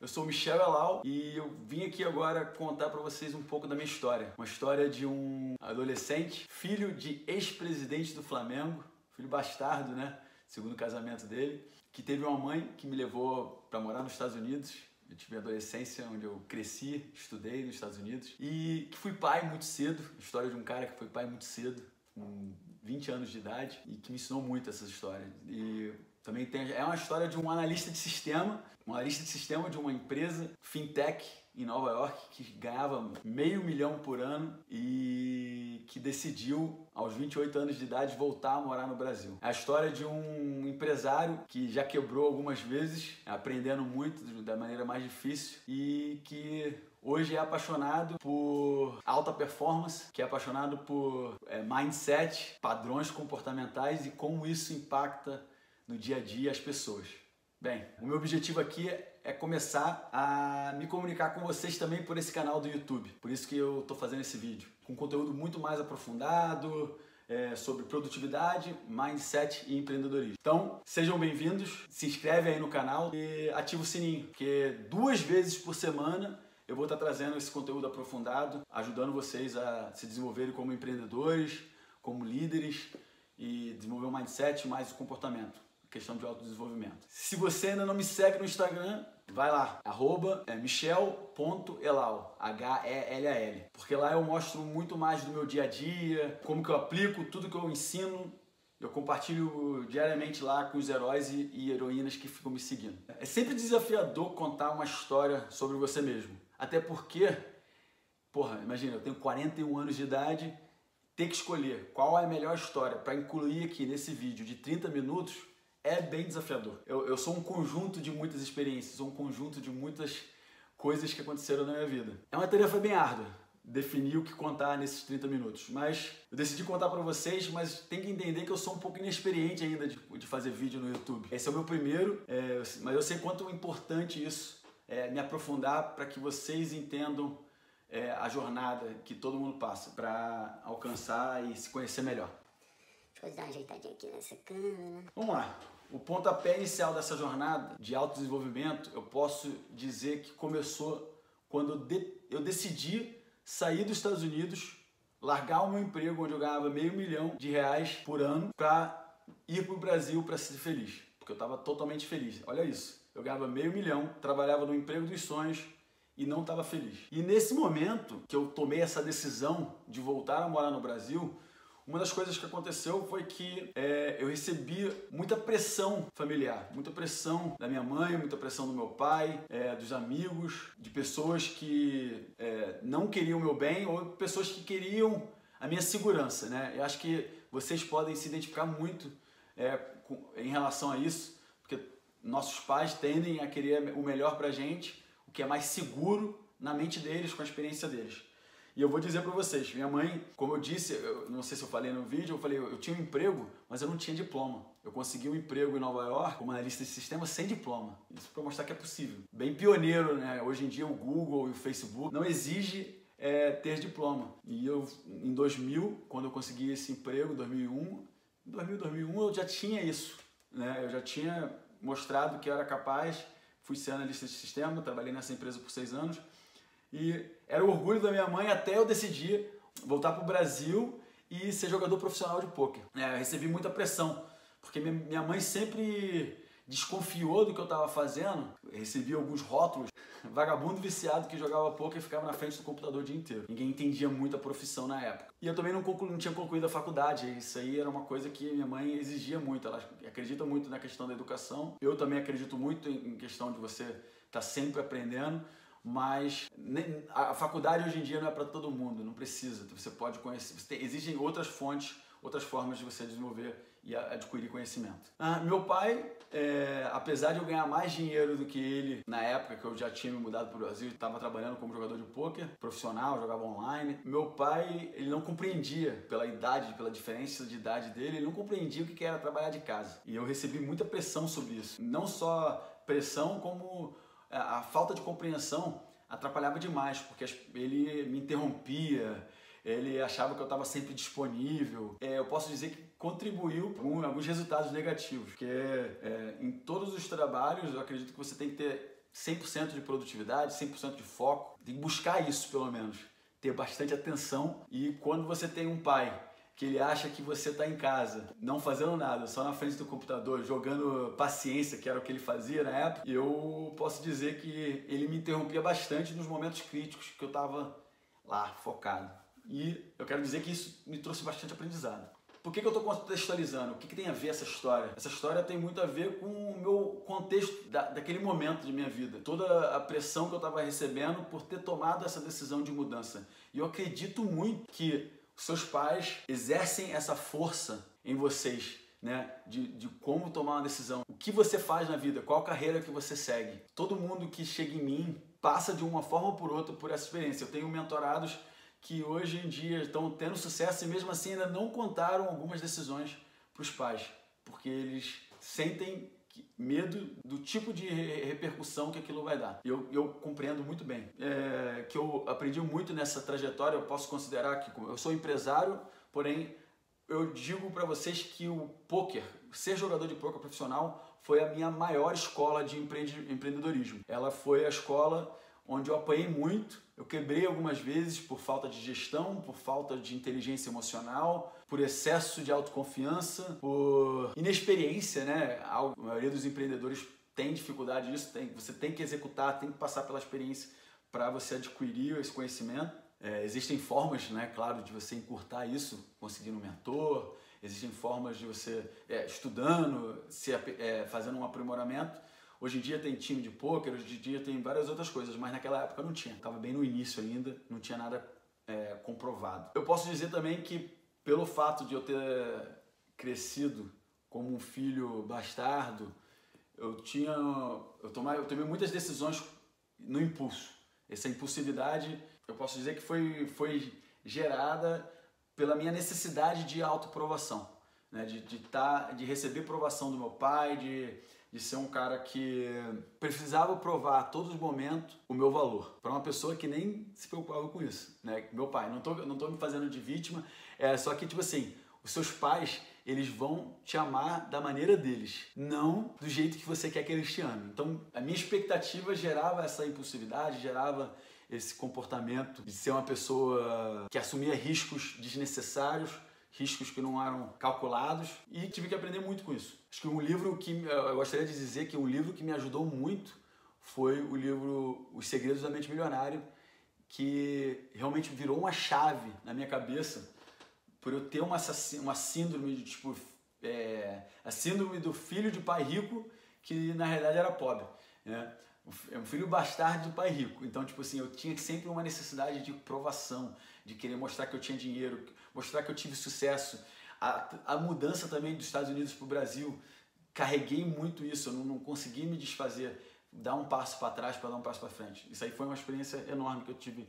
Eu sou o Michel Elal e eu vim aqui agora contar para vocês um pouco da minha história. Uma história de um adolescente, filho de ex-presidente do Flamengo, filho bastardo, né? Segundo o casamento dele, que teve uma mãe que me levou para morar nos Estados Unidos. Eu tive a adolescência onde eu cresci, estudei nos Estados Unidos e que fui pai muito cedo. História de um cara que foi pai muito cedo, com 20 anos de idade, e que me ensinou muito essa história. E também é uma história de um analista de sistema de uma empresa fintech em Nova York que ganhava $500 mil por ano e que decidiu, aos 28 anos de idade, voltar a morar no Brasil. É a história de um empresário que já quebrou algumas vezes, aprendendo muito da maneira mais difícil, e que hoje é apaixonado por alta performance, que é apaixonado por mindset, padrões comportamentais e como isso impacta no dia a dia as pessoas. Bem, o meu objetivo aqui é começar a me comunicar com vocês também por esse canal do YouTube. Por isso que eu estou fazendo esse vídeo, com conteúdo muito mais aprofundado, sobre produtividade, mindset e empreendedorismo. Então, sejam bem-vindos, se inscreve aí no canal e ativa o sininho, porque 2 vezes por semana eu vou estar trazendo esse conteúdo aprofundado, ajudando vocês a se desenvolverem como empreendedores, como líderes e desenvolver um mindset mais o comportamento. Questão de autodesenvolvimento. Se você ainda não me segue no Instagram, vai lá, @michel.elal, H-E-L-A-L, porque lá eu mostro muito mais do meu dia a dia, como que eu aplico, tudo que eu ensino, eu compartilho diariamente lá com os heróis e heroínas que ficam me seguindo. É sempre desafiador contar uma história sobre você mesmo, até porque, imagina, eu tenho 41 anos de idade, ter que escolher qual é a melhor história para incluir aqui nesse vídeo de 30 minutos, é bem desafiador. Eu sou um conjunto de muitas experiências, sou um conjunto de muitas coisas que aconteceram na minha vida. É uma tarefa bem árdua definir o que contar nesses 30 minutos, mas eu decidi contar para vocês, mas tem que entender que eu sou um pouco inexperiente ainda de fazer vídeo no YouTube. Esse é o meu primeiro, mas eu sei quanto é importante isso, me aprofundar para que vocês entendam a jornada que todo mundo passa para alcançar e se conhecer melhor. Deixa eu dar uma ajeitadinha aqui nessa câmera. Vamos lá. O pontapé inicial dessa jornada de autodesenvolvimento, eu posso dizer que começou quando eu decidi sair dos Estados Unidos, largar o meu emprego onde eu ganhava $500 mil por ano para ir para o Brasil para ser feliz. Porque eu estava totalmente feliz. Olha isso. Eu ganhava $500 mil, trabalhava no emprego dos sonhos e não estava feliz. E nesse momento que eu tomei essa decisão de voltar a morar no Brasil, uma das coisas que aconteceu foi que eu recebi muita pressão familiar, muita pressão da minha mãe, muita pressão do meu pai, dos amigos, de pessoas que não queriam o meu bem ou pessoas que queriam a minha segurança, né? Eu acho que vocês podem se identificar muito em relação a isso, porque nossos pais tendem a querer o melhor pra gente, o que é mais seguro na mente deles, com a experiência deles. E eu vou dizer para vocês, minha mãe, como eu disse, eu não sei se eu falei no vídeo, eu tinha um emprego, mas eu não tinha diploma. Eu consegui um emprego em Nova York como analista de sistema sem diploma. Isso para mostrar que é possível. Bem pioneiro, né? Hoje em dia o Google e o Facebook não exige ter diploma. E eu, em 2000, quando eu consegui esse emprego, em 2001 eu já tinha isso, né? Eu já tinha mostrado que eu era capaz, fui ser analista de sistema, trabalhei nessa empresa por 6 anos. E era o orgulho da minha mãe até eu decidir voltar para o Brasil e ser jogador profissional de pôquer. Eu recebi muita pressão, porque minha mãe sempre desconfiou do que eu estava fazendo. Eu recebi alguns rótulos, vagabundo viciado que jogava pôquer e ficava na frente do computador o dia inteiro. Ninguém entendia muito a profissão na época. E eu também não tinha concluído a faculdade, isso aí era uma coisa que minha mãe exigia muito. Ela acredita muito na questão da educação. Eu também acredito muito em questão de você estar sempre aprendendo. Mas a faculdade hoje em dia não é para todo mundo, não precisa. Você pode conhecer, existem outras fontes, outras formas de você desenvolver e adquirir conhecimento. Meu pai, apesar de eu ganhar mais dinheiro do que ele na época que eu já tinha me mudado para o Brasil, estava trabalhando como jogador de pôquer profissional, jogava online. Meu pai, ele não compreendia pela idade, pela diferença de idade dele, ele não compreendia o que era trabalhar de casa. E eu recebi muita pressão sobre isso. Não só pressão, como a falta de compreensão atrapalhava demais, porque ele me interrompia, ele achava que eu estava sempre disponível. Eu posso dizer que contribuiu com alguns resultados negativos, porque em todos os trabalhos eu acredito que você tem que ter 100% de produtividade, 100% de foco. Tem que buscar isso, pelo menos. Ter bastante atenção. E quando você tem um pai que ele acha que você está em casa, não fazendo nada, só na frente do computador, jogando paciência, que era o que ele fazia na época, eu posso dizer que ele me interrompia bastante nos momentos críticos que eu estava lá, focado. E eu quero dizer que isso me trouxe bastante aprendizado. Por que eu estou contextualizando? O que tem a ver essa história? Essa história tem muito a ver com o meu contexto daquele momento de minha vida. Toda a pressão que eu estava recebendo por ter tomado essa decisão de mudança. E eu acredito muito que seus pais exercem essa força em vocês, né? De como tomar uma decisão. O que você faz na vida, qual carreira que você segue. Todo mundo que chega em mim passa de uma forma ou por outra por essa experiência. Eu tenho mentorados que hoje em dia estão tendo sucesso e mesmo assim ainda não contaram algumas decisões para os pais, porque eles sentem medo do tipo de repercussão que aquilo vai dar. Eu compreendo muito bem. Que eu aprendi muito nessa trajetória, eu posso considerar que eu sou empresário, porém eu digo para vocês que o poker, ser jogador de poker profissional, foi a minha maior escola de empreendedorismo. Ela foi a escola onde eu apanhei muito, eu quebrei algumas vezes por falta de gestão, por falta de inteligência emocional, por excesso de autoconfiança, por inexperiência, né? A maioria dos empreendedores tem dificuldade nisso, você tem que executar, tem que passar pela experiência para você adquirir esse conhecimento. Existem formas, né, claro, de você encurtar isso, conseguindo um mentor, existem formas de você estudando, fazendo um aprimoramento. Hoje em dia tem time de pôquer, hoje em dia tem várias outras coisas, mas naquela época não tinha. Estava bem no início ainda, não tinha nada comprovado. Eu posso dizer também que pelo fato de eu ter crescido como um filho bastardo, eu tomei muitas decisões no impulso. Essa impulsividade, eu posso dizer que foi gerada pela minha necessidade de autoprovação, né? De receber provação do meu pai, de ser um cara que precisava provar a todos os momentos o meu valor. Para uma pessoa que nem se preocupava com isso, né? Meu pai, não tô me fazendo de vítima, só que tipo assim, os seus pais, eles vão te amar da maneira deles, não do jeito que você quer que eles te amem. Então, a minha expectativa gerava essa impulsividade, gerava esse comportamento de ser uma pessoa que assumia riscos desnecessários, riscos que não eram calculados, e tive que aprender muito com isso. Acho que um livro que eu gostaria de dizer que um livro que me ajudou muito foi o livro Os Segredos da Mente Milionária, que realmente virou uma chave na minha cabeça por eu ter uma síndrome de tipo a síndrome do filho de pai rico que na realidade era pobre, né? É um filho bastardo de pai rico. Então, tipo assim, eu tinha sempre uma necessidade de provação, de querer mostrar que eu tinha dinheiro, mostrar que eu tive sucesso. A mudança também dos Estados Unidos para o Brasil, carreguei muito isso, eu não consegui me desfazer, dar um passo para trás para dar um passo para frente. Isso aí foi uma experiência enorme que eu tive,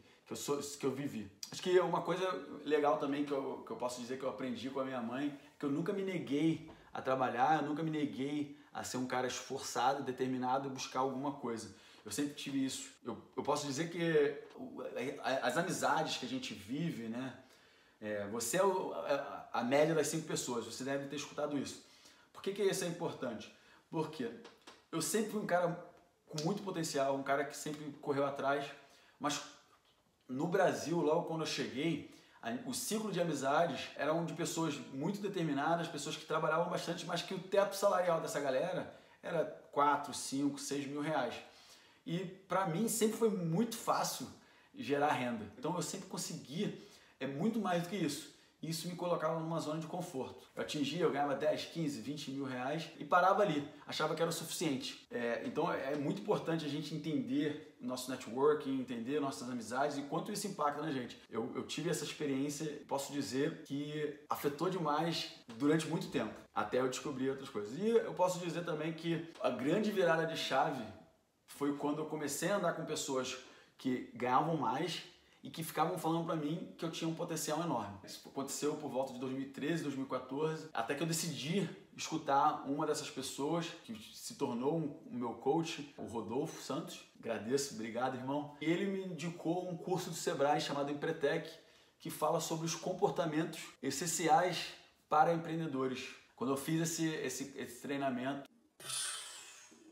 que eu vivi. Acho que uma coisa legal também que eu posso dizer que eu aprendi com a minha mãe, que eu nunca me neguei a trabalhar, eu nunca me neguei a ser um cara esforçado, determinado e buscar alguma coisa. Eu sempre tive isso. Eu posso dizer que as amizades que a gente vive, né? Você é a média das 5 pessoas, você deve ter escutado isso. Por que isso é importante? Porque eu sempre fui um cara com muito potencial, um cara que sempre correu atrás, mas no Brasil, logo quando eu cheguei, o ciclo de amizades eram de pessoas muito determinadas, pessoas que trabalhavam bastante, mas que o teto salarial dessa galera era 4, 5, 6 mil reais. E para mim sempre foi muito fácil gerar renda. Então eu sempre consegui muito mais do que isso. Isso me colocava numa zona de conforto. Eu ganhava 10, 15, 20 mil reais e parava ali. Achava que era o suficiente. Então é muito importante a gente entender nosso networking, entender nossas amizades e quanto isso impacta na gente. Eu tive essa experiência, posso dizer que afetou demais durante muito tempo, até eu descobrir outras coisas. E eu posso dizer também que a grande virada de chave foi quando eu comecei a andar com pessoas que ganhavam mais e que ficavam falando pra mim que eu tinha um potencial enorme. Isso aconteceu por volta de 2013, 2014, até que eu decidi escutar uma dessas pessoas que se tornou o meu coach, o Rodolfo Santos. Agradeço, obrigado, irmão. Ele me indicou um curso do Sebrae chamado Empretec, que fala sobre os comportamentos essenciais para empreendedores. Quando eu fiz esse treinamento,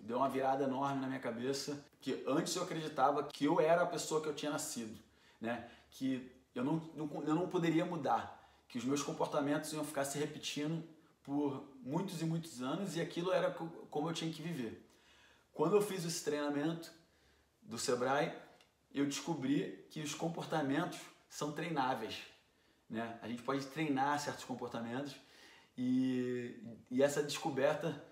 deu uma virada enorme na minha cabeça, que antes eu acreditava que eu era a pessoa que eu tinha nascido, né? Que eu não poderia mudar, que os meus comportamentos iam ficar se repetindo por muitos e muitos anos e aquilo era como eu tinha que viver. Quando eu fiz esse treinamento do Sebrae, eu descobri que os comportamentos são treináveis, né? A gente pode treinar certos comportamentos e essa descoberta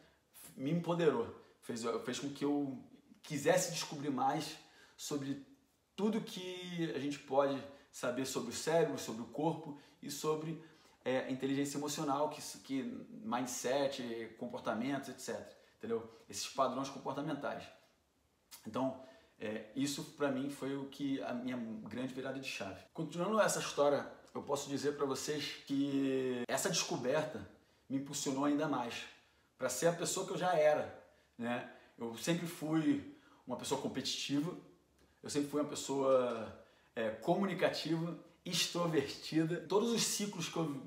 me empoderou, fez com que eu quisesse descobrir mais sobre tudo que a gente pode saber sobre o cérebro, sobre o corpo e sobre inteligência emocional, que mindset, comportamentos, etc. Entendeu? Esses padrões comportamentais. Então, isso para mim foi a minha grande virada de chave. Continuando essa história, eu posso dizer para vocês que essa descoberta me impulsionou ainda mais para ser a pessoa que eu já era, né? Eu sempre fui uma pessoa competitiva, eu sempre fui uma pessoa comunicativa, extrovertida. Todos os ciclos que eu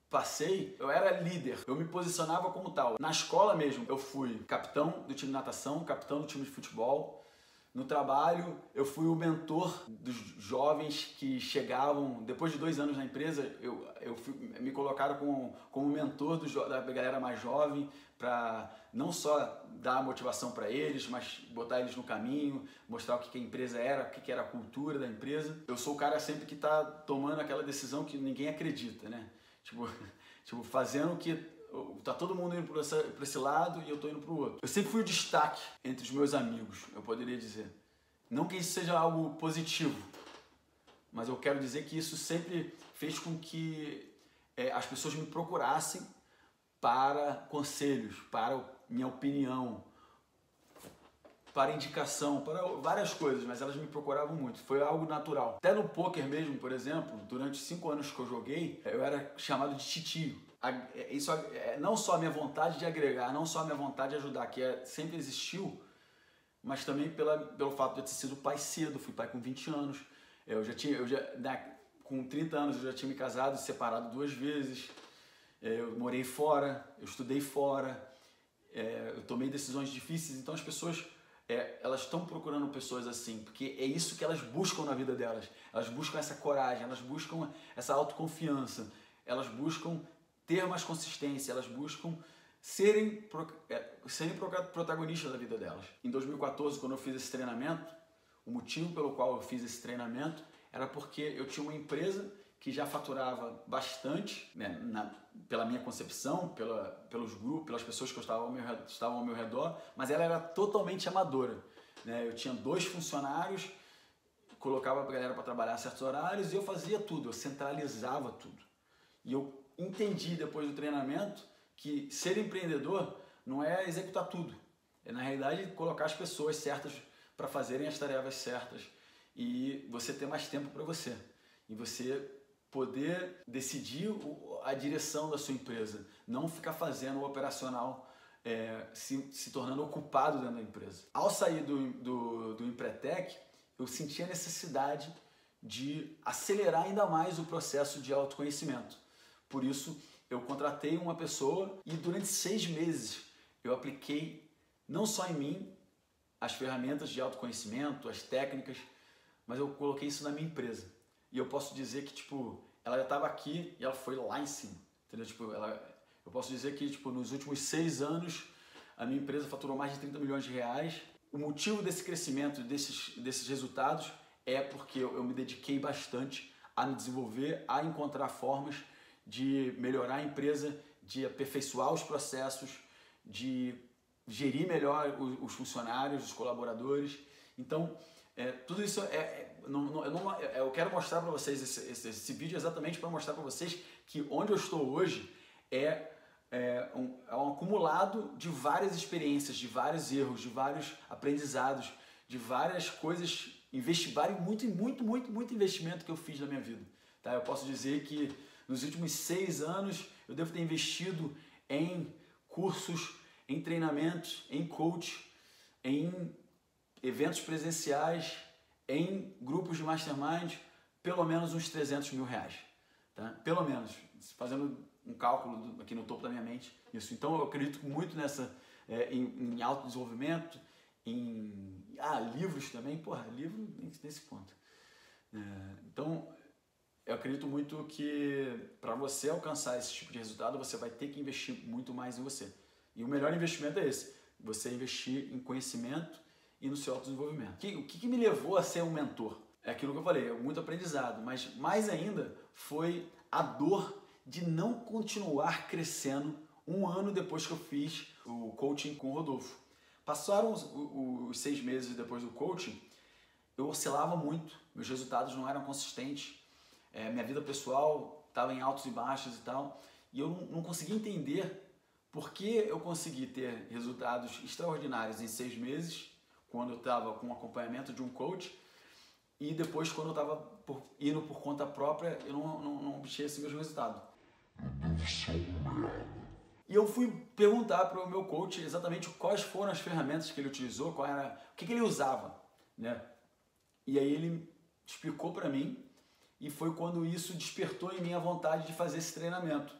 passei, eu era líder, eu me posicionava como tal. Na escola mesmo, eu fui capitão do time de natação, capitão do time de futebol. No trabalho, eu fui o mentor dos jovens que chegavam, depois de 2 anos na empresa, me colocaram como mentor da galera mais jovem, para não só dar motivação para eles, mas botar eles no caminho, mostrar o que a empresa era, o que era a cultura da empresa. Eu sou o cara sempre que está tomando aquela decisão que ninguém acredita, né? Tipo fazendo o que... Tá todo mundo indo para esse lado e eu tô indo para o outro. Eu sempre fui o destaque entre os meus amigos, eu poderia dizer. Não que isso seja algo positivo, mas eu quero dizer que isso sempre fez com que as pessoas me procurassem para conselhos, para minha opinião, para indicação, para várias coisas, mas elas me procuravam muito. Foi algo natural. Até no poker mesmo, por exemplo, durante 5 anos que eu joguei, eu era chamado de titio. Isso não só a minha vontade de agregar, não só a minha vontade de ajudar, que sempre existiu, mas também pelo fato de eu ter sido pai cedo. Fui pai com 20 anos. Com 30 anos eu já tinha me casado e separado 2 vezes. Eu morei fora, eu estudei fora, eu tomei decisões difíceis. Então as pessoas, elas estão procurando pessoas assim, porque é isso que elas buscam na vida delas. Elas buscam essa coragem, elas buscam essa autoconfiança, elas buscam ter mais consistência, elas buscam serem protagonistas da vida delas. Em 2014, quando eu fiz esse treinamento, o motivo pelo qual eu fiz esse treinamento era porque eu tinha uma empresa que já faturava bastante, né, pela minha concepção, pelos grupos, pelas pessoas que estavam ao meu redor, mas ela era totalmente amadora, né? Eu tinha 2 funcionários, colocava a galera para trabalhar a certos horários e eu fazia tudo, eu centralizava tudo. E eu entendi depois do treinamento que ser empreendedor não é executar tudo, é na realidade colocar as pessoas certas para fazerem as tarefas certas e você ter mais tempo para você e você poder decidir a direção da sua empresa, não ficar fazendo o operacional, se tornando ocupado dentro da empresa. Ao sair do Empretec, eu senti a necessidade de acelerar ainda mais o processo de autoconhecimento. Por isso, eu contratei uma pessoa e durante 6 meses eu apliquei não só em mim as ferramentas de autoconhecimento, as técnicas, mas eu coloquei isso na minha empresa. E eu posso dizer que, ela já estava aqui e ela foi lá em cima, entendeu? Eu posso dizer que, nos últimos 6 anos, a minha empresa faturou mais de 30 milhões de reais. O motivo desse crescimento, desses resultados, é porque eu me dediquei bastante a me desenvolver, a encontrar formas de melhorar a empresa, de aperfeiçoar os processos, de gerir melhor os funcionários, os colaboradores. Então, tudo isso eu quero mostrar para vocês esse vídeo exatamente para mostrar para vocês que onde eu estou hoje é um acumulado de várias experiências, de vários erros, de vários aprendizados, de várias coisas, muito investimento que eu fiz na minha vida. Tá? Eu posso dizer que nos últimos 6 anos eu devo ter investido em cursos, em treinamentos, em coach, em eventos presenciais, em grupos de mastermind, pelo menos uns 300 mil reais. Tá? Pelo menos, fazendo um cálculo aqui no topo da minha mente. Isso. Então eu acredito muito em autodesenvolvimento, em livros também. Porra, livro nesse ponto. Então, eu acredito muito que para você alcançar esse tipo de resultado, você vai ter que investir muito mais em você. E o melhor investimento é esse, você investir em conhecimento e no seu autodesenvolvimento. O que me levou a ser um mentor? É aquilo que eu falei, é muito aprendizado, mas mais ainda foi a dor de não continuar crescendo um ano depois que eu fiz o coaching com o Rodolfo. Passaram os 6 meses depois do coaching, eu oscilava muito, meus resultados não eram consistentes, minha vida pessoal estava em altos e baixos e tal, e eu não conseguia entender por que eu consegui ter resultados extraordinários em 6 meses, quando eu estava com o acompanhamento de um coach, e depois quando eu estava indo por conta própria, eu não obtinha esse mesmo resultado. E eu fui perguntar para o meu coach exatamente quais foram as ferramentas que ele utilizou, o que ele usava, né? E aí ele explicou para mim, e foi quando isso despertou em mim a vontade de fazer esse treinamento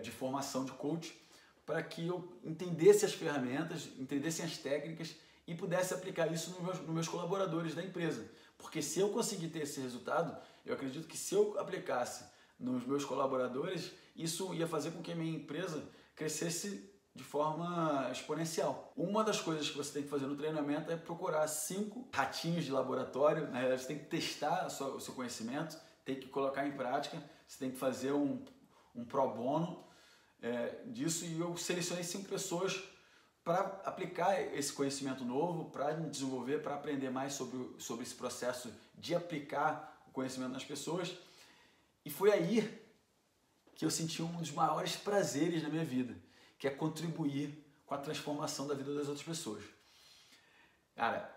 de formação de coach, para que eu entendesse as ferramentas, entendesse as técnicas e pudesse aplicar isso nos meus colaboradores da empresa. Porque se eu conseguir ter esse resultado, eu acredito que se eu aplicasse nos meus colaboradores, isso ia fazer com que a minha empresa crescesse de forma exponencial. Uma das coisas que você tem que fazer no treinamento é procurar 5 ratinhos de laboratório, né? Você tem que testar o seu conhecimento, tem que colocar em prática, você tem que fazer um pro bono disso, e eu selecionei 5 pessoas para aplicar esse conhecimento novo, para me desenvolver, para aprender mais sobre esse processo de aplicar o conhecimento nas pessoas. E foi aí que eu senti um dos maiores prazeres na minha vida, que é contribuir com a transformação da vida das outras pessoas. Cara,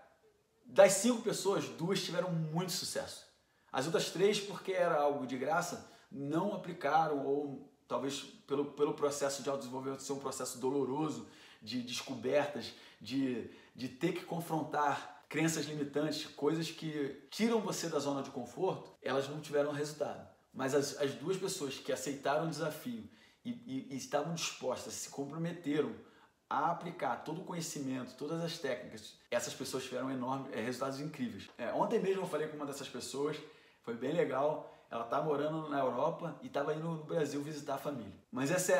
das 5 pessoas, 2 tiveram muito sucesso. As outras 3, porque era algo de graça, não aplicaram, ou talvez pelo processo de autodesenvolvimento ser um processo doloroso, de descobertas, de ter que confrontar crenças limitantes, coisas que tiram você da zona de conforto, elas não tiveram resultado. Mas as 2 pessoas que aceitaram o desafio e estavam dispostas, se comprometeram a aplicar todo o conhecimento, todas as técnicas, essas pessoas tiveram resultados incríveis. Ontem mesmo eu falei com uma dessas pessoas, foi bem legal. Ela está morando na Europa e estava indo no Brasil visitar a família. Mas essa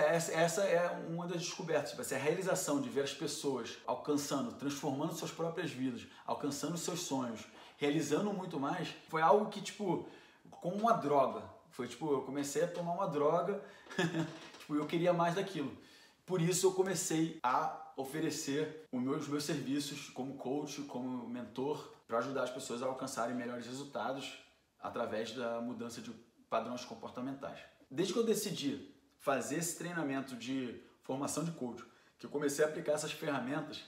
é uma das descobertas, vai ser a realização de ver as pessoas alcançando, transformando suas próprias vidas, alcançando seus sonhos, realizando muito mais. Foi algo que, como uma droga. Foi eu comecei a tomar uma droga, eu queria mais daquilo. Por isso eu comecei a oferecer os meus serviços como coach, como mentor, para ajudar as pessoas a alcançarem melhores resultados através da mudança de padrões comportamentais. Desde que eu decidi fazer esse treinamento de formação de coach, que eu comecei a aplicar essas ferramentas,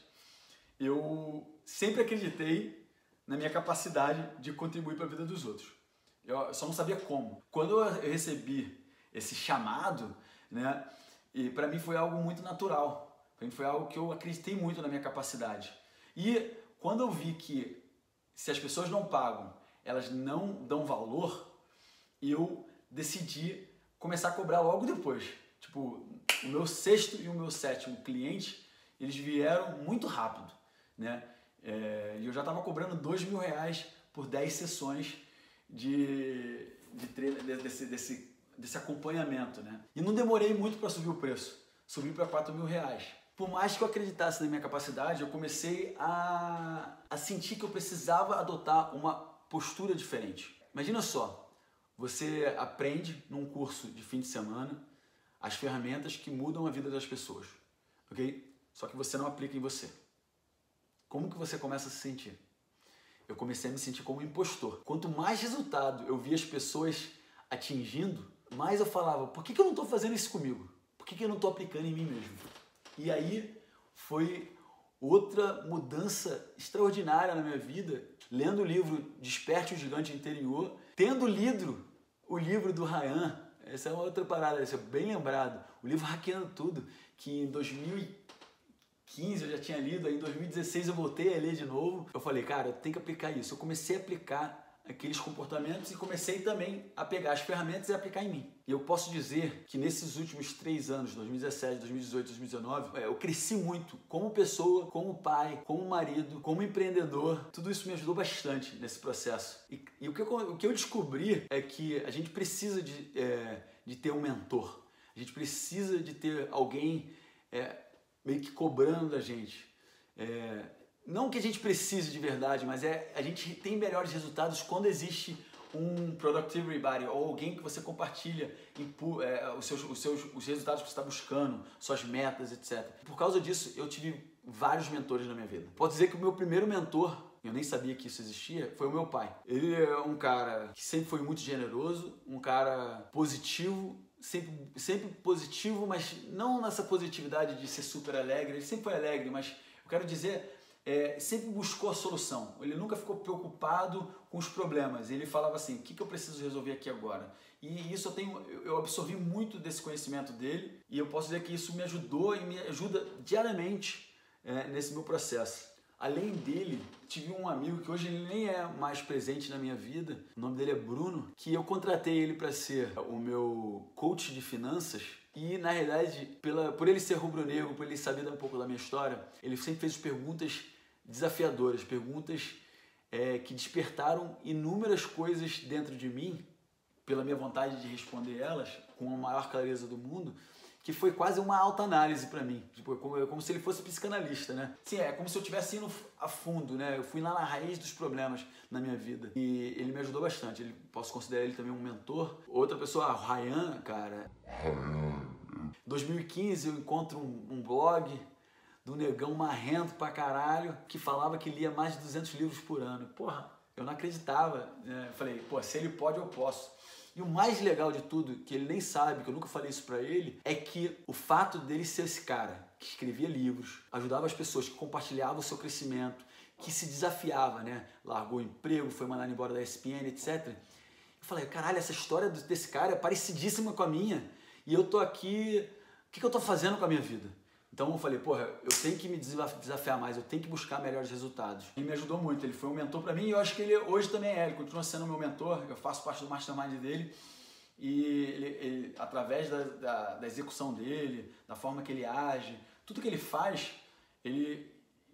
eu sempre acreditei na minha capacidade de contribuir para a vida dos outros. Eu só não sabia como. Quando eu recebi esse chamado, né, e para mim foi algo muito natural. Para mim foi algo que eu acreditei muito na minha capacidade. E quando eu vi que se as pessoas não pagam, elas não dão valor, eu decidi começar a cobrar logo depois. O meu 6º e o meu 7º cliente, eles vieram muito rápido, né? E eu já estava cobrando R$2.000 por 10 sessões desse acompanhamento, né? E não demorei muito para subir o preço, subi para R$4.000. Por mais que eu acreditasse na minha capacidade, eu comecei a sentir que eu precisava adotar uma postura diferente. Imagina só, você aprende num curso de fim de semana as ferramentas que mudam a vida das pessoas, ok? Só que você não aplica em você. Como que você começa a se sentir? Eu comecei a me sentir como um impostor. Quanto mais resultado eu via as pessoas atingindo, mais eu falava, por que eu não estou fazendo isso comigo? Por que eu não estou aplicando em mim mesmo? E aí foi outra mudança extraordinária na minha vida, lendo o livro Desperte o Gigante Interior, tendo lido o livro do Ryan. Essa é uma outra parada, essa é bem lembrado. O livro Hackeando Tudo, que em 2015 eu já tinha lido, aí em 2016 eu voltei a ler de novo. Eu falei, cara, eu tenho que aplicar isso. Eu comecei a aplicar aqueles comportamentos e comecei também a pegar as ferramentas e aplicar em mim. E eu posso dizer que nesses últimos 3 anos, 2017, 2018, 2019, eu cresci muito como pessoa, como pai, como marido, como empreendedor. Tudo isso me ajudou bastante nesse processo. E o que eu descobri é que a gente precisa de ter um mentor. A gente precisa de ter alguém meio que cobrando da gente. Não que a gente precise de verdade, mas a gente tem melhores resultados quando existe um productivity buddy ou alguém que você compartilha os resultados que você está buscando, suas metas, etc. Por causa disso, eu tive vários mentores na minha vida. Posso dizer que o meu primeiro mentor, eu nem sabia que isso existia, foi o meu pai. Ele é um cara que sempre foi muito generoso, um cara positivo, sempre positivo, mas não nessa positividade de ser super alegre. Ele sempre foi alegre, mas eu quero dizer... sempre buscou a solução. Ele nunca ficou preocupado com os problemas. Ele falava assim, o que eu preciso resolver aqui agora? E isso eu absorvi muito desse conhecimento dele e eu posso dizer que isso me ajudou e me ajuda diariamente nesse meu processo. Além dele, tive um amigo que hoje ele nem é mais presente na minha vida, o nome dele é Bruno, que eu contratei ele para ser o meu coach de finanças. E, na realidade, por ele ser rubro-negro, por ele saber um pouco da minha história, ele sempre fez perguntas desafiadoras, perguntas que despertaram inúmeras coisas dentro de mim, pela minha vontade de responder elas com a maior clareza do mundo, que foi quase uma autoanálise para mim, tipo, como se ele fosse psicanalista, né? Sim, é como se eu estivesse indo a fundo, né? Eu fui lá na raiz dos problemas na minha vida e ele me ajudou bastante. Posso considerar ele também um mentor. Outra pessoa, o Ryan, cara. Em 2015 eu encontro um blog do negão marrento pra caralho que falava que lia mais de 200 livros por ano. Porra, eu não acreditava, né? Eu falei, pô, se ele pode, eu posso. E o mais legal de tudo, que ele nem sabe, que eu nunca falei isso pra ele, é que o fato dele ser esse cara que escrevia livros, ajudava as pessoas, que compartilhava o seu crescimento, que se desafiava, né? Largou o emprego, foi mandado embora da ESPN, etc. Eu falei, caralho, essa história desse cara é parecidíssima com a minha. E eu tô aqui, o que eu tô fazendo com a minha vida? Então eu falei, porra, eu tenho que me desafiar mais, eu tenho que buscar melhores resultados. Ele me ajudou muito, ele foi um mentor para mim e eu acho que ele hoje também ele continua sendo meu mentor, eu faço parte do mastermind dele e ele através da execução dele, da forma que ele age, tudo que ele faz,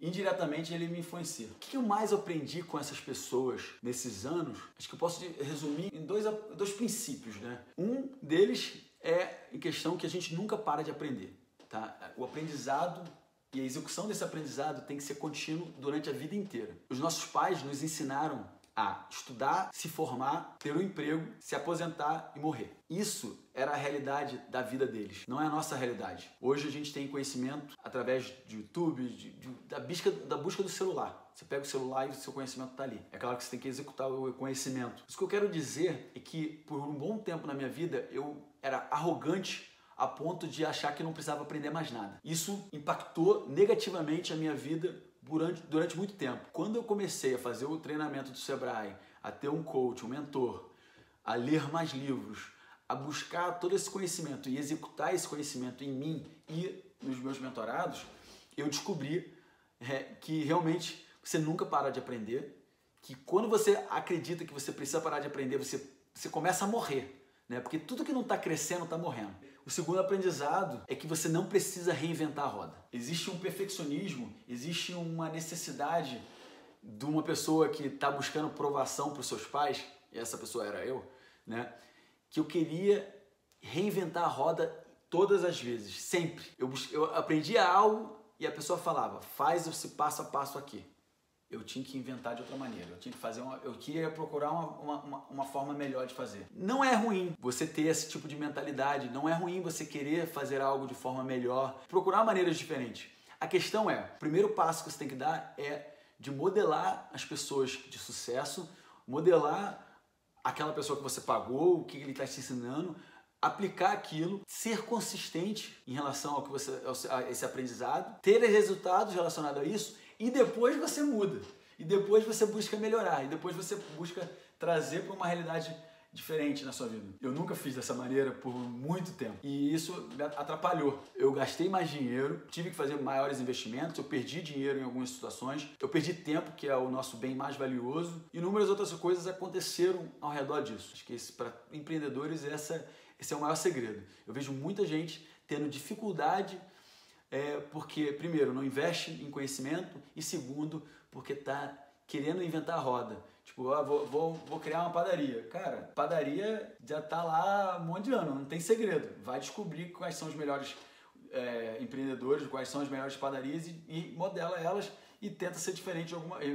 indiretamente ele me influencia. O que eu mais aprendi com essas pessoas nesses anos, acho que eu posso resumir em dois princípios, né? Um deles é em questão que a gente nunca para de aprender. Tá? O aprendizado e a execução desse aprendizado tem que ser contínuo durante a vida inteira. Os nossos pais nos ensinaram a estudar, se formar, ter um emprego, se aposentar e morrer. Isso era a realidade da vida deles, não é a nossa realidade. Hoje a gente tem conhecimento através de YouTube, da busca do celular. Você pega o celular e o seu conhecimento está ali. É claro que você tem que executar o conhecimento. Isso que eu quero dizer é que por um bom tempo na minha vida eu era arrogante a ponto de achar que não precisava aprender mais nada. Isso impactou negativamente a minha vida durante muito tempo. Quando eu comecei a fazer o treinamento do Sebrae, a ter um coach, um mentor, a ler mais livros, a buscar todo esse conhecimento e executar esse conhecimento em mim e nos meus mentorados, eu descobri que realmente você nunca para de aprender, que quando você acredita que você precisa parar de aprender, você começa a morrer, né? Porque tudo que não está crescendo está morrendo. O segundo aprendizado é que você não precisa reinventar a roda. Existe um perfeccionismo, existe uma necessidade de uma pessoa que está buscando provação para os seus pais, e essa pessoa era eu, né? Que eu queria reinventar a roda todas as vezes, sempre. Eu aprendia algo e a pessoa falava, faz esse passo a passo aqui. Eu tinha que inventar de outra maneira, eu queria procurar uma forma melhor de fazer. Não é ruim você ter esse tipo de mentalidade, não é ruim você querer fazer algo de forma melhor, procurar maneiras diferentes. A questão é, o primeiro passo que você tem que dar é de modelar as pessoas de sucesso, modelar aquela pessoa que você pagou, o que ele está te ensinando, aplicar aquilo, ser consistente em relação a esse aprendizado, ter resultados relacionados a isso, e depois você muda, e depois você busca melhorar, e depois você busca trazer para uma realidade diferente na sua vida. Eu nunca fiz dessa maneira por muito tempo e isso me atrapalhou. Eu gastei mais dinheiro, tive que fazer maiores investimentos, eu perdi dinheiro em algumas situações, eu perdi tempo, que é o nosso bem mais valioso, e inúmeras outras coisas aconteceram ao redor disso. Acho que para empreendedores esse é o maior segredo. Eu vejo muita gente tendo dificuldade porque, primeiro, não investe em conhecimento e, segundo, porque está querendo inventar a roda. Tipo, vou criar uma padaria. Cara, padaria já tá lá há um monte de ano, não tem segredo. Vai descobrir quais são os melhores empreendedores, quais são as melhores padarias e modela elas e tenta ser diferente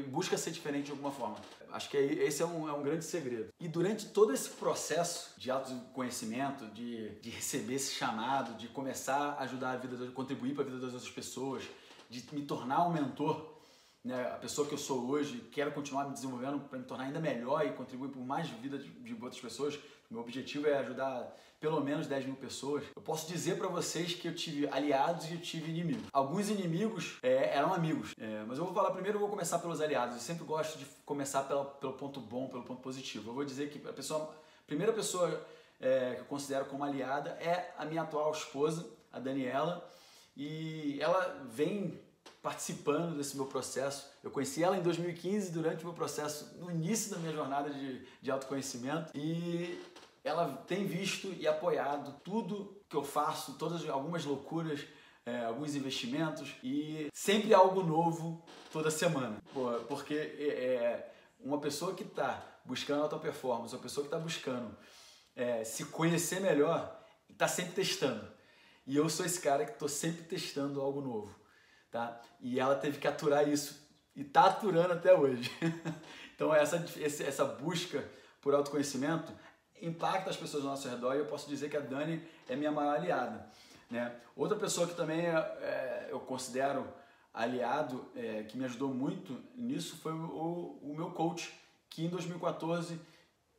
busca ser diferente de alguma forma. Acho que esse é um grande segredo. E durante todo esse processo de autoconhecimento, de receber esse chamado, de começar a ajudar a vida, contribuir para a vida das outras pessoas, de me tornar um mentor, né, a pessoa que eu sou hoje, quero continuar me desenvolvendo para me tornar ainda melhor e contribuir por mais vida de outras pessoas. Meu objetivo é ajudar pelo menos 10 mil pessoas. Eu posso dizer para vocês que eu tive aliados e eu tive inimigos. Alguns inimigos eram amigos, mas eu vou falar primeiro, eu vou começar pelos aliados. Eu sempre gosto de começar pelo ponto bom, pelo ponto positivo. Eu vou dizer que a primeira pessoa que eu considero como aliada é a minha atual esposa, a Daniela, e ela vem participando desse meu processo. Eu conheci ela em 2015 durante o meu processo, no início da minha jornada de autoconhecimento, e ela tem visto e apoiado tudo que eu faço, algumas loucuras, alguns investimentos e sempre algo novo toda semana. Porque uma pessoa que está buscando alta performance, uma pessoa que está buscando se conhecer melhor, está sempre testando. E eu sou esse cara que estou sempre testando algo novo. Tá? E ela teve que aturar isso e está aturando até hoje. Então essa busca por autoconhecimento impacta as pessoas ao nosso redor e eu posso dizer que a Dani é minha maior aliada, né? Outra pessoa que também eu considero aliado, que me ajudou muito nisso, foi o meu coach, que em 2014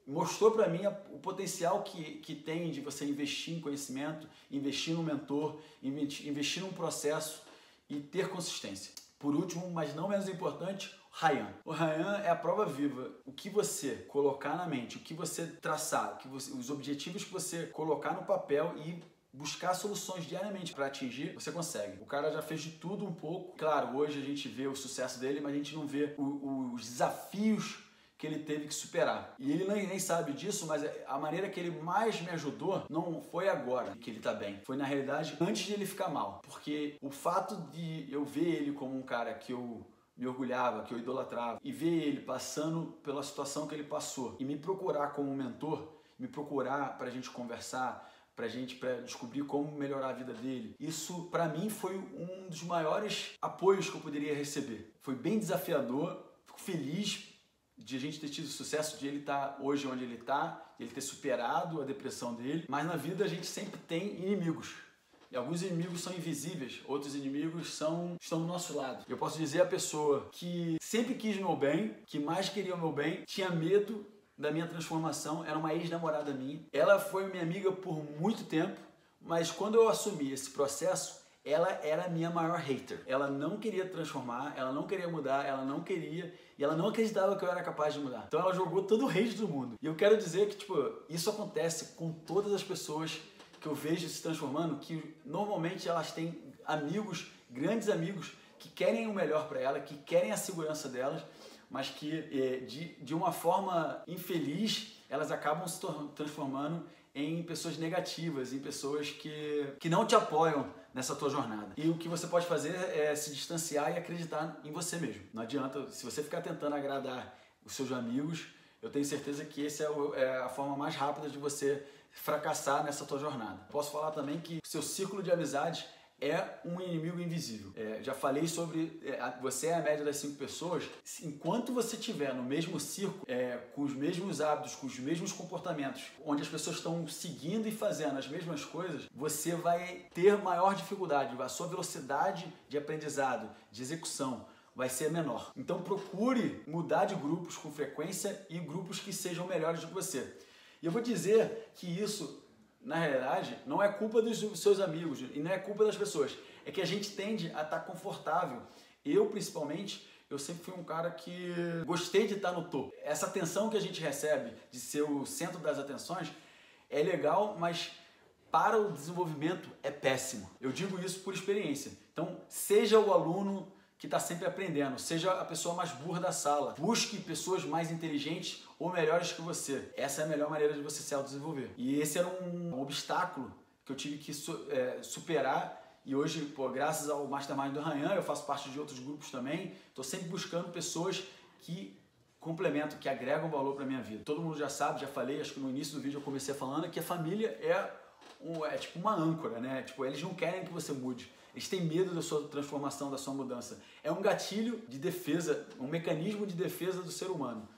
mostrou para mim o potencial que tem de você investir em conhecimento, investir no mentor, investir num processo e ter consistência. Por último, mas não menos importante, o Ryan. O Ryan é a prova viva. O que você colocar na mente, o que você traçar, os objetivos que você colocar no papel e buscar soluções diariamente para atingir, você consegue. O cara já fez de tudo um pouco. Claro, hoje a gente vê o sucesso dele, mas a gente não vê os desafios que ele teve que superar. E ele nem sabe disso, mas a maneira que ele mais me ajudou não foi agora que ele tá bem. Foi, na realidade, antes de ele ficar mal. Porque o fato de eu ver ele como um cara que eu me orgulhava, que eu idolatrava, e ver ele passando pela situação que ele passou, e me procurar como mentor, me procurar pra gente conversar, pra descobrir como melhorar a vida dele. Isso, pra mim, foi um dos maiores apoios que eu poderia receber. Foi bem desafiador, fico feliz de a gente ter tido sucesso, de ele estar hoje onde ele está, de ele ter superado a depressão dele, mas na vida a gente sempre tem inimigos. E alguns inimigos são invisíveis, outros inimigos estão do nosso lado. Eu posso dizer a pessoa que sempre quis o meu bem, que mais queria o meu bem, tinha medo da minha transformação, era uma ex-namorada minha. Ela foi minha amiga por muito tempo, mas quando eu assumi esse processo, ela era a minha maior hater. Ela não queria transformar, ela não queria mudar, ela não queria e ela não acreditava que eu era capaz de mudar. Então ela jogou todo o hate do mundo. E eu quero dizer que, isso acontece com todas as pessoas que eu vejo se transformando, que normalmente elas têm amigos, grandes amigos, que querem o melhor para ela, que querem a segurança delas, mas que de uma forma infeliz elas acabam se transformando em pessoas negativas, em pessoas que não te apoiam nessa tua jornada. E o que você pode fazer é se distanciar e acreditar em você mesmo. Não adianta, se você ficar tentando agradar os seus amigos, eu tenho certeza que essa é a forma mais rápida de você fracassar nessa tua jornada. Posso falar também que o seu círculo de amizades é um inimigo invisível. Já falei sobre você é a média das 5 pessoas. Enquanto você estiver no mesmo círculo, com os mesmos hábitos, com os mesmos comportamentos, onde as pessoas estão seguindo e fazendo as mesmas coisas, você vai ter maior dificuldade. A sua velocidade de aprendizado, de execução, vai ser menor. Então procure mudar de grupos com frequência e grupos que sejam melhores do que você. E eu vou dizer que isso, na realidade, não é culpa dos seus amigos e não é culpa das pessoas. É que a gente tende a estar confortável. Eu, principalmente, eu sempre fui um cara que gostei de estar no topo. Essa atenção que a gente recebe de ser o centro das atenções é legal, mas para o desenvolvimento é péssimo. Eu digo isso por experiência. Então, seja o aluno que está sempre aprendendo, seja a pessoa mais burra da sala, busque pessoas mais inteligentes ou melhores que você. Essa é a melhor maneira de você se autodesenvolver. E esse era um obstáculo que eu tive que superar. E hoje, graças ao Mastermind do Ryan, eu faço parte de outros grupos também. Estou sempre buscando pessoas que complementam, que agregam valor para a minha vida. Todo mundo já sabe, já falei, acho que no início do vídeo eu comecei falando que a família é tipo uma âncora, né? Tipo, eles não querem que você mude. Eles têm medo da sua transformação, da sua mudança. É um gatilho de defesa, um mecanismo de defesa do ser humano.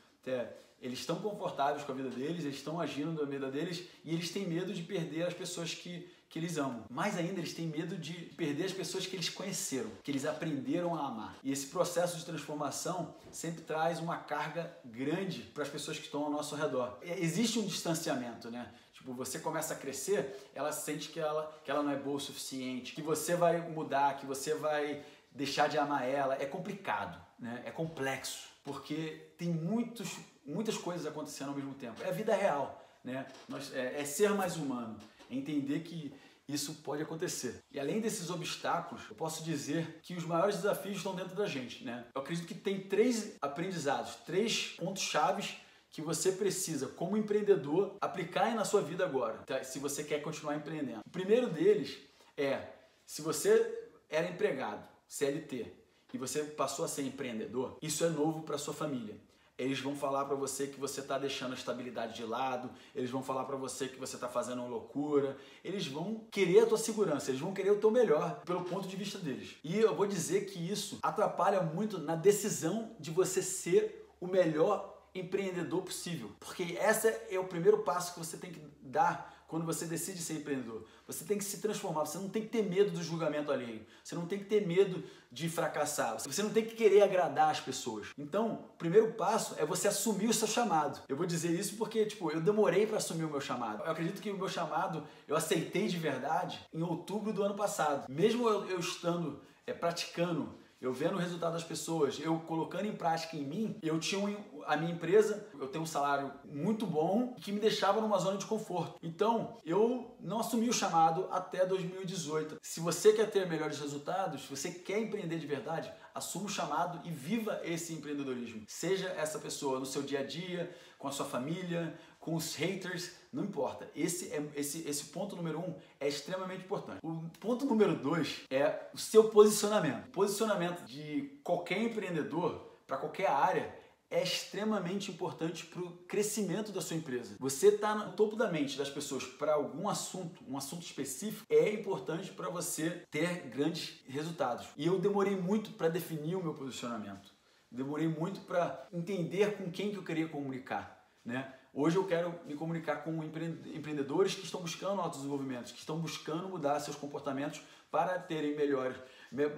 Eles estão confortáveis com a vida deles, eles estão agindo da vida deles e eles têm medo de perder as pessoas que eles amam. Mais ainda, eles têm medo de perder as pessoas que eles conheceram, que eles aprenderam a amar. E esse processo de transformação sempre traz uma carga grande para as pessoas que estão ao nosso redor. Existe um distanciamento, né? Tipo, você começa a crescer, ela sente que ela não é boa o suficiente, que você vai mudar, que você vai deixar de amar ela. É complicado, né? É complexo, porque tem muitas coisas acontecendo ao mesmo tempo. É a vida real, né? É ser mais humano, é entender que isso pode acontecer. E além desses obstáculos, eu posso dizer que os maiores desafios estão dentro da gente, né? Eu acredito que tem 3 aprendizados, 3 pontos chaves que você precisa, como empreendedor, aplicar na sua vida agora, tá? Se você quer continuar empreendendo. O primeiro deles é, se você era empregado, CLT, e você passou a ser empreendedor, isso é novo para sua família. Eles vão falar para você que você está deixando a estabilidade de lado, eles vão falar para você que você está fazendo uma loucura, eles vão querer a tua segurança, eles vão querer o teu melhor pelo ponto de vista deles. E eu vou dizer que isso atrapalha muito na decisão de você ser o melhor empreendedor possível, porque esse é o primeiro passo que você tem que dar quando você decide ser empreendedor. Você tem que se transformar, você não tem que ter medo do julgamento alheio, você não tem que ter medo de fracassar, você não tem que querer agradar as pessoas. Então, o primeiro passo é você assumir o seu chamado. Eu vou dizer isso porque, eu demorei para assumir o meu chamado. Eu acredito que o meu chamado eu aceitei de verdade em outubro do ano passado. Mesmo eu estando praticando, eu vendo o resultado das pessoas, eu colocando em prática em mim, eu tinha a minha empresa, eu tenho um salário muito bom que me deixava numa zona de conforto. Então, eu não assumi o chamado até 2018. Se você quer ter melhores resultados, se você quer empreender de verdade, assuma o chamado e viva esse empreendedorismo. Seja essa pessoa no seu dia a dia, com a sua família, com os haters, não importa. Esse ponto número 1 é extremamente importante. O ponto número 2 é o seu posicionamento. O posicionamento de qualquer empreendedor, para qualquer área, é extremamente importante para o crescimento da sua empresa. Você está no topo da mente das pessoas para algum assunto, um assunto específico, é importante para você ter grandes resultados. E eu demorei muito para definir o meu posicionamento. Demorei muito para entender com quem que eu queria comunicar, né? Hoje eu quero me comunicar com empreendedores que estão buscando autodesenvolvimento, que estão buscando mudar seus comportamentos para terem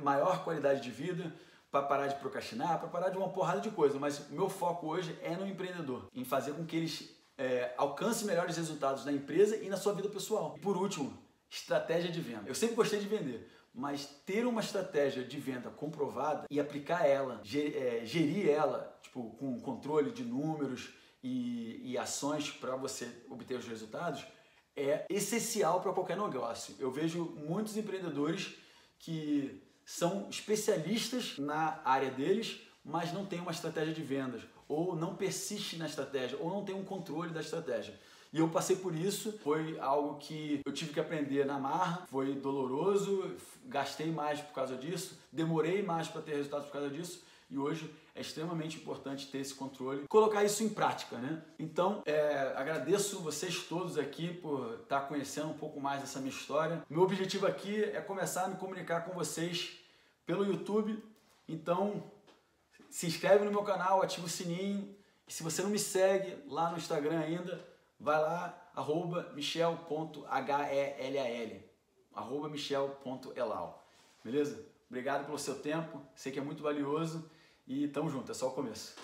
maior qualidade de vida, para parar de procrastinar, para parar de uma porrada de coisa. Mas o meu foco hoje é no empreendedor, em fazer com que eles alcancem melhores resultados na empresa e na sua vida pessoal. E por último, estratégia de venda. Eu sempre gostei de vender, mas ter uma estratégia de venda comprovada e aplicar ela, gerir ela, com controle de números e ações para você obter os resultados, é essencial para qualquer negócio. Eu vejo muitos empreendedores que são especialistas na área deles, mas não têm uma estratégia de vendas, ou não persiste na estratégia, ou não tem um controle da estratégia. E eu passei por isso, foi algo que eu tive que aprender na marra, foi doloroso, gastei mais por causa disso, demorei mais para ter resultados por causa disso, e hoje é extremamente importante ter esse controle, colocar isso em prática, né? Então, agradeço vocês todos aqui por estar conhecendo um pouco mais dessa minha história. Meu objetivo aqui é começar a me comunicar com vocês pelo YouTube, então se inscreve no meu canal, ativa o sininho, e se você não me segue lá no Instagram ainda, vai lá, @michel.hellal, @michel.elal, beleza? Obrigado pelo seu tempo, sei que é muito valioso e tamo junto, é só o começo.